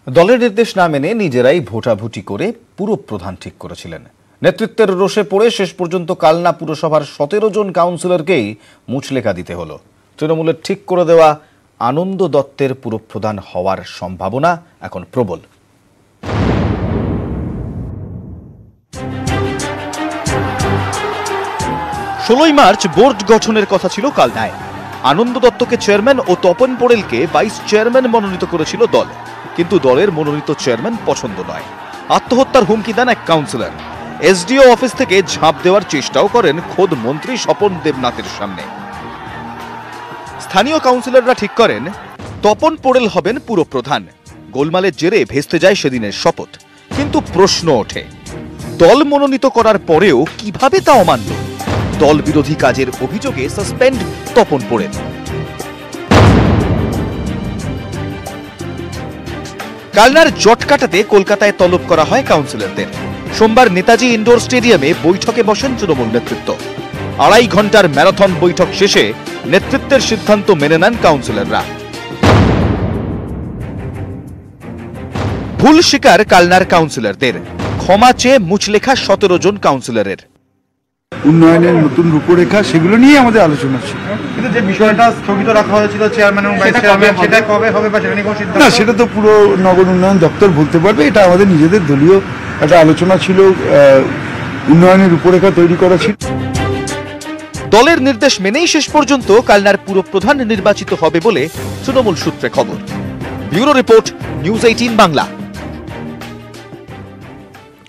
দলের নির্দেশ না মেনে নিজেরাই ভোটাভুটি করে পুরপ্রধান ঠিক করেছিলেন। নেতৃত্বের রোষে পড়ে শেষ পর্যন্ত কালনা পুরসভার 17 জন কাউন্সিলরকেই মুচলেখা দিতে হলো। তৃণমূলের ঠিক করে দেওয়া আনন্দ দত্তের পুরপ্রধান হওয়ার সম্ভাবনা এখন প্রবল। মার্চ বোর্ড গঠনের কথা ছিল কালনায়। আনন্দ দত্তকে চেয়ারম্যান ও তপন পোড়েলকে ভাইস চেয়ারম্যান মনোনীত করেছিল দল, কিন্তু দলের মনোনীত চেয়ারম্যান পছন্দ নয়। আত্মহত্যার হুমকি দেন এক কাউন্সিলর। এসডিও অফিস থেকে ঝাঁপ দেওয়ার চেষ্টাও করেন খোদ মন্ত্রী স্বপন দেবনাথের সামনে। স্থানীয় কাউন্সিলররা ঠিক করেন তপন পোড়েল হবেন পুরপ্রধান। গোলমালের জেরে ভেস্তে যায় সেদিনের শপথ। কিন্তু প্রশ্ন ওঠে, দল মনোনীত করার পরেও কিভাবে তা অমান্য? দল বিরোধী কাজের অভিযোগে সাসপেন্ড তপন পোড়েল। কালনার জট কাটাতে কলকাতায় তলব করা হয় কাউন্সিলরদের। সোমবার নেতাজি ইন্ডোর স্টেডিয়ামে বৈঠকে বসেন তৃণমূল নেতৃত্ব। 2.5 ঘন্টার ম্যারাথন বৈঠক শেষে নেতৃত্বের সিদ্ধান্ত মেনে নেন কাউন্সিলররা। ভুল স্বীকার কালনার কাউন্সিলরদের। ক্ষমা চেয়ে মুচলেখা 17 জন কাউন্সিলরের। উন্নয়নের নতুন রূপরেখা, সেগুলো নিয়ে আমাদের আলোচনা ছিল। কিন্তু যে বিষয়টা স্থগিত রাখা হয়েছিল চেয়ারম্যান এবং ভাইস চেয়ারম্যান, সেটা কবে হবে বা সেটা নিয়ে কোনো সিদ্ধান্ত? না, সেটা তো পুরো নগর উন্নয়ন দপ্তর বলতে পারবে। এটা আমাদের নিজেদের দলীয় একটা আলোচনা ছিল, উন্নয়নের রূপরেখা তৈরি করা ছিল। দলের নির্দেশ মেনেই শেষ পর্যন্ত কালনার পুরপ্রধান নির্বাচিত হবে বলে তৃণমূল সূত্রে খবর। Bureau report, news 18 Bangla.